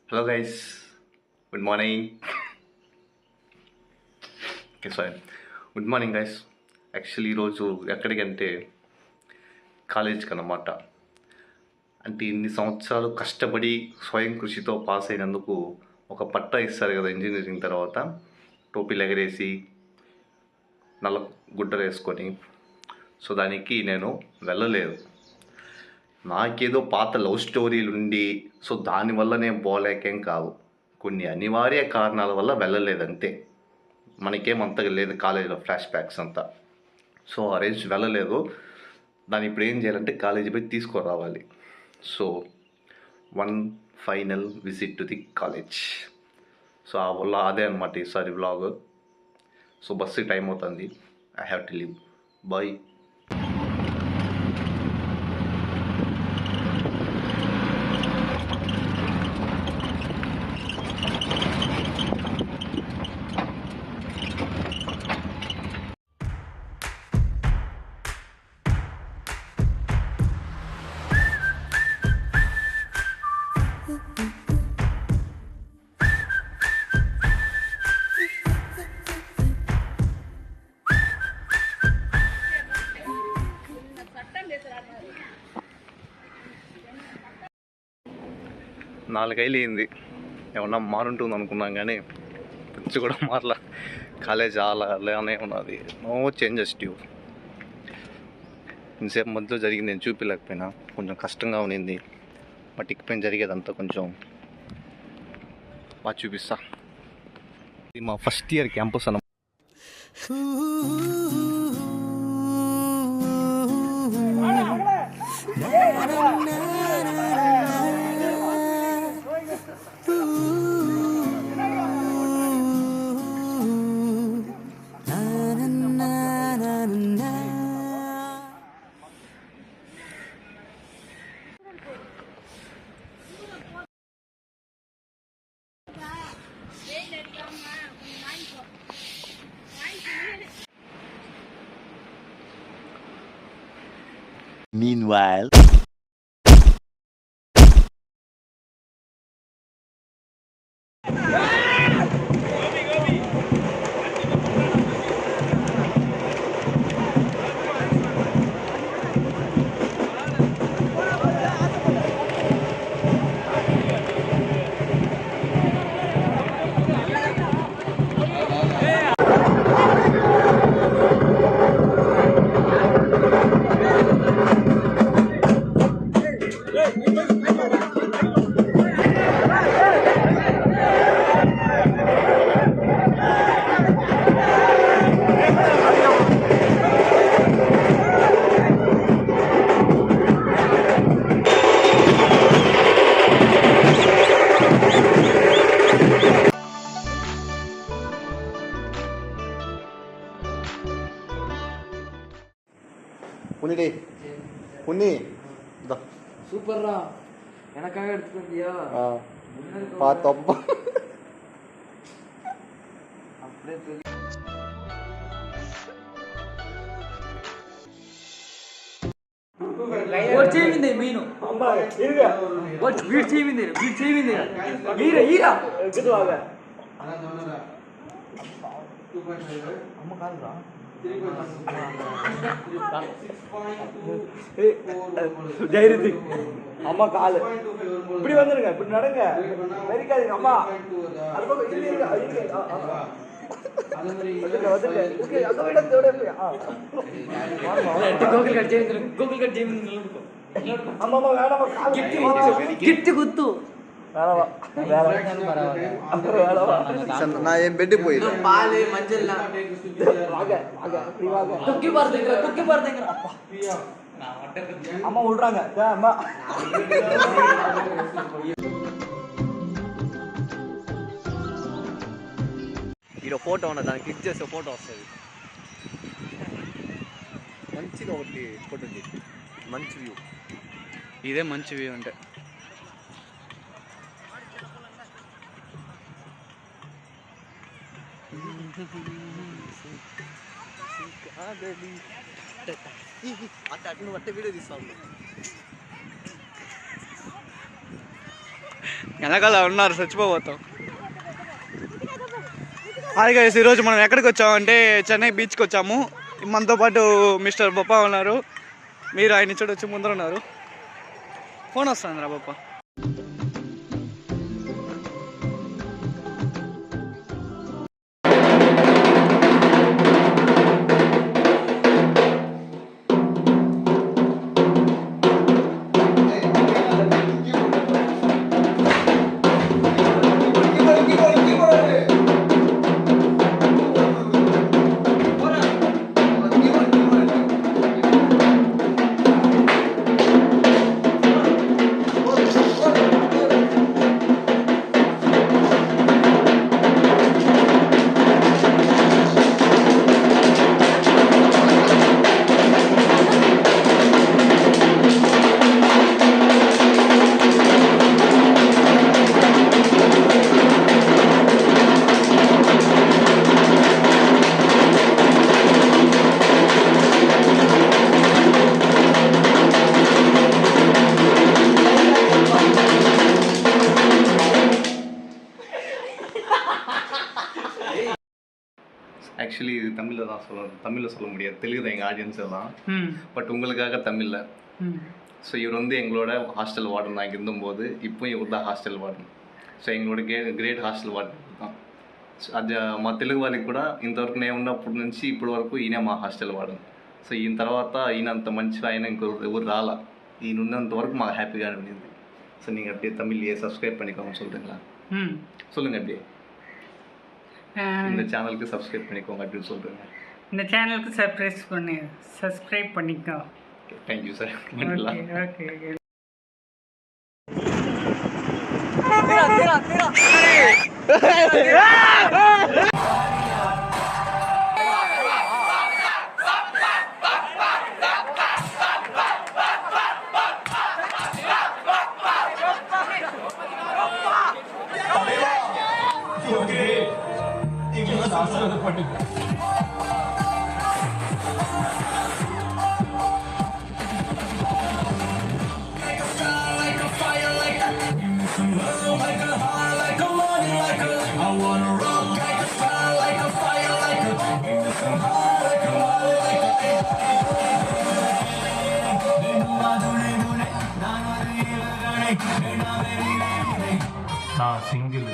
Hello guys, good morning. Okay, sorry, good morning guys. Actually ఈరోజు ఎక్కడికంటే కాలేజ్కి అన్నమాట. అంటే ఇన్ని సంవత్సరాలు కష్టపడి స్వయం కృషితో పాస్ అయినందుకు ఒక పట్టా ఇస్తారు కదా ఇంజనీరింగ్ తర్వాత, టోపీలు ఎగరేసి నల్ల గుడ్డలు వేసుకొని. సో దానికి నేను వెళ్ళలేదు. నాకేదో పాత లవ్ స్టోరీలు ఉండి సో దానివల్ల నేను పోలేకేం కాదు, కొన్ని అనివార్య కారణాల వల్ల వెళ్ళలేదంతే. మనకేం అంతగా లేదు కాలేజీలో ఫ్లాష్ బ్యాక్స్ అంతా. సో ఆ రేంజ్ వెళ్ళలేదు. దాన్ని ఇప్పుడు ఏం చేయాలంటే కాలేజీ పోయి తీసుకురావాలి. So one final visit to the college. So ఆ వల్ల అదే అనమాట ఈసారి వ్లాగ్. సో బస్సు టైం అవుతుంది, I have to leave. Bye. నాలుగైలు అయింది, ఏమన్నా మారుంటుంది అనుకున్నాం కానీ కొంచెం కూడా మారలా. కాలేజ్ అలానే ఉన్నది, నో చేంజెస్ డ్యూ. ఇంతసేపు మధ్యలో జరిగింది నేను చూపించలేకపోయినా, కొంచెం కష్టంగా ఉన్నింది. బట్ ఇకపైన జరిగేదంతా కొంచెం బాగా చూపిస్తా. ఇది మా ఫస్ట్ ఇయర్ క్యాంపస్ అన్న. Meanwhile, உன்னிடே உன்னி சூப்பர்ரா, எனக்காக எடுத்துட்டு வந்தியா? பார்த்தப்பா அப்படியே சொல்லி ஒரு செய்விந்தே மீனு அம்மா இருங்க ஒரு வீட் செய்விந்தே ஈரா ஈரா எடுத்து வாங்க. அம்மா கால்ரா தைரியத்து அம்மா காலு இப்படி வந்துருங்க, இப்படி நடங்க, வெறிக்காதீங்க அம்மா. நான் என் பெட்டு போயிடுறேன். பால் மஞ்சள் அம்மா விடுறாங்க. அம்மா ఈడ ఫోటో ఉన్న దాన్ని క్లిక్ చేస్తే ఫోటో వస్తుంది. మంచిగా ఒకటి ఫోటో ఉంది, మంచి వ్యూ. ఇదే మంచి వ్యూ అంటే అట్ట నువ్వు అట్టే వీడియో తీస్తావు. వెనకాల ఉన్నారు, చచ్చిపోతాం. హాయ్ గైస్, ఈరోజు మనం ఎక్కడికి వచ్చామంటే చెన్నై బీచ్కి వచ్చాము. మనతో పాటు మిస్టర్ బొప్ప ఉన్నారు. మీరు ఆయన చూడొచ్చు, ముందర ఉన్నారు. ఫోన్ వస్తుంది రా బొప్ప. ஆக்சுவலி இது தமிழில் தான் சொல்லணும், தமிழில் சொல்ல முடியாது, தெலுங்கு தான் எங்கள் ஆடியன்ஸ் எல்லாம். பட் உங்களுக்காக தமிழில். ஸோ இவர் வந்து எங்களோட ஹாஸ்டல் வார்டன் தான் இருந்தபோது, இப்போ இவர் தான் హాస్టల్ వార్డెన్. సో ఎంగళోడ గ్రేట్ హాస్టల్ వార్డెన్. సో అది మా తెలుగు వాళ్ళకి కూడా ఇంతవరకు నేను ఉన్నప్పటి నుంచి ఇప్పటి వరకు ఈయన మా హాస్టల్ వార్డెన్. సో ఈయన తర్వాత ఈయన అంత మంచిగా ఆయన ఇంకొకరు ఎవరు రాలా. ఈయన ఉన్నంత వరకు మాకు హ్యాపీగానే ఉండింది. ஸோ நீங்கள் அப்படியே தமிழ்லேயே சப்ஸ்கிரைப் பண்ணிக்கோங்க சொல்கிறீங்களா? சொல்லுங்கள் அப்படியே. இந்த சேனலுக்கு சப்ஸ்கிரைப் பண்ணிக்கோங்க அப்படின்னு சொல்கிறேங்க. இந்த சேனலுக்கு சப்ஸ்கிரைப் பண்ணிக்கோ. Thank you sir. பண்ணிடலாம். ஓகே. నా సింగిల్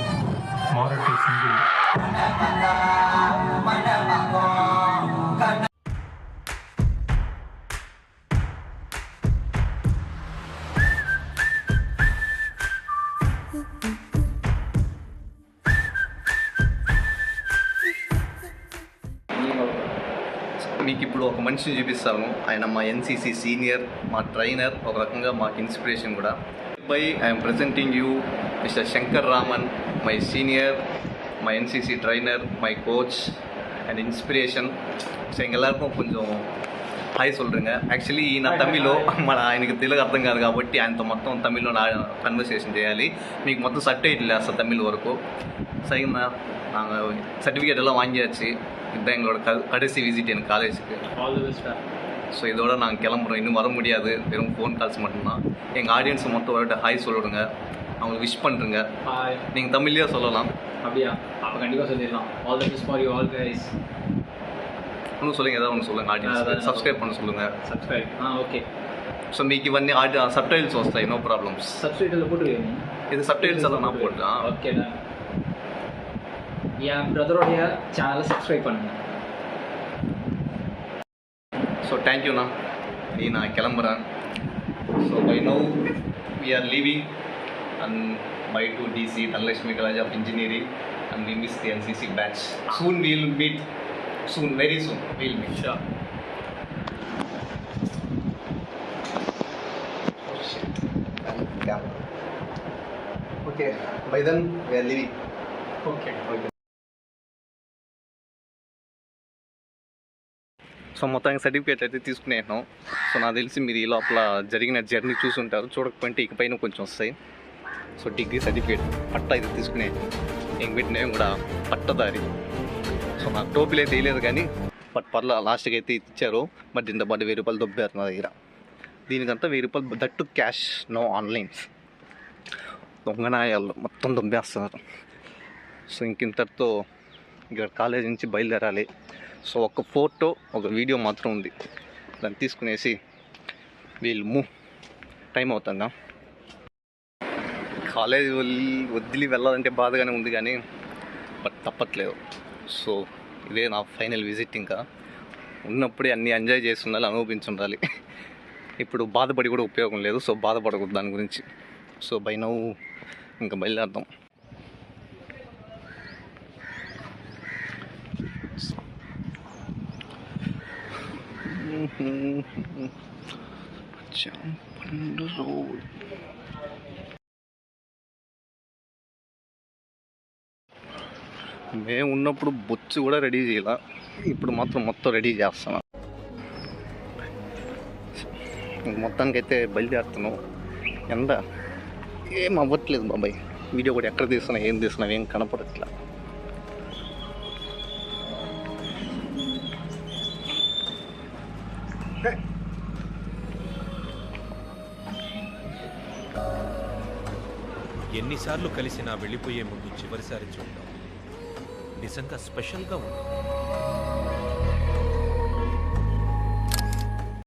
మొరటి సింగిల్. మీకు ఇప్పుడు ఒక మనిషిని చూపిస్తాను. ఆయన మా ఎన్సీసీ సీనియర్, మా ట్రైనర్, ఒక రకంగా మాకు ఇన్స్పిరేషన్ కూడా. Bye I'm presenting you mister Shankar Raman, my senior, my NCC trainer, my coach and inspiration. So எங்கள் எல்லாருக்கும் கொஞ்சம் హాయ్ சொல்கிறேங்க. యాక్చువల్లీ ఈయన తమిళ్లో ఆయనకి తెలుగు అర్థం కాదు కాబట్టి ఆయనతో మొత్తం తమిళ్లో కన్వర్సేషన్ చేయాలి. మీకు మొత్తం சப்டைட்டில் வேஸ்ட் தமிழ் வரைக்கும். சரிங்கண்ணா, நாங்கள் சர்டிஃபிகேட் எல்லாம் வாங்கியாச்சு. இதுதான் எங்களோட கடைசி விசிட் எனக்கு காலேஜுக்கு. All the best. ஸோ இதோட நாங்கள் கிளம்புறோம். இன்னும் வர முடியாது, வெறும் ஃபோன் கால்ஸ் மட்டும்தான். எங்கள் ஆடியன்ஸ் மொத்தம் ஒரு ஹாய் சொல்லிடுங்க, அவங்களுக்கு விஷ் பண்ணுறேங்க. ஹாய். நீங்கள் தமிழ்லேயே சொல்லலாம். அப்படியா? அப்போ கண்டிப்பாக சொல்லிடலாம். All the best for you all guys. ஒன்றும் சொல்லுங்கள், ஏதாவது ஒன்று சொல்லுங்கள். ஆடியன்ஸ் சப்ஸ்கிரைப் பண்ண சொல்லுங்கள். సబ్స్క్రైబ్. ఓకే. సో మీకు ఇవన్నీ సబ్టైటిల్స్ వస్తాయి, నో ప్రాబ్లమ్స్. సబ్స్క్రైబ్ போட்டுருக்கீங்க. இது சப்டைட்டில்ஸ் எல்லாம் நான் போட்டேன். Okay done. என் பிரதரோடைய சேனலை சப்ஸ்கிரைப் பண்ணுங்க. ஸோ தேங்க்யூண்ணா. நான் கிளம்புறேன். So bye no we are leaving and bye to DC Dhanalakshmi college of engineering and we miss the NCC batch. Soon we'll meet, soon, very soon we'll meet. Sure. Okay, bye then we are leaving. Okay. So మొత్తానికి certificate అయితే తీసుకునేసాం. So నాకు తెలిసి మీరు ఈ లోపల జరిగిన journey చూసుంటారు. చూడకపోతే ఇకపైన కొంచెం వస్తాయి. సో డిగ్రీ సర్టిఫికేట్ పట్టా అయితే తీసుకునే ఇంక పెట్టినవి కూడా పట్టదారి. సో నాకు టోపీలు అయితే వేయలేదు కానీ బట్ పర్లా లాస్ట్కి అయితే ఇచ్చారు. బట్ దీంతో పాటు 1000 రూపాయలు దొబ్బారు నా దగ్గర. దీనికంతా 1000 రూపాయలు, దట్టు క్యాష్, నో ఆన్లైన్స్. దొంగనాయాలు మొత్తం దొంబేస్తున్నారు. సో ఇంతటితో ఇక్కడ కాలేజ్ నుంచి బయలుదేరాలి. సో ఒక ఫోటో ఒక వీడియో మాత్రం ఉంది, దాన్ని తీసుకునేసి వీళ్ళు టైం అవుతుందా. కాలేజ్ వదిలి వెళ్ళాలంటే బాధగానే ఉంది కానీ బట్ తప్పట్లేదు. సో ఇదే నా ఫైనల్ విజిట్. ఇంకా ఉన్నప్పుడే అన్నీ ఎంజాయ్ చేసి ఉండాలి, అనుభవించుండాలి. ఇప్పుడు బాధపడి కూడా ఉపయోగం లేదు. సో బాధపడకూడదు దాని గురించి. సో బై నౌ ఇంకా బయలుదేరదాం. మేము ఉన్నప్పుడు బొచ్చు కూడా రెడీ చేయాల, ఇప్పుడు మాత్రం మొత్తం రెడీ చేస్తున్నాం. మొత్తానికైతే బయలుదేరుతున్నాం. ఎంత ఏం అవ్వట్లేదు బాబాయ్, వీడియో కూడా ఎక్కడ తీస్తున్నా ఏం కనపడట్లా. ఎన్నిసార్లు కలిసినా వెళ్ళిపోయే ముందు చివరిసారి చూడడం నిజంగా స్పెషల్గా ఉంది.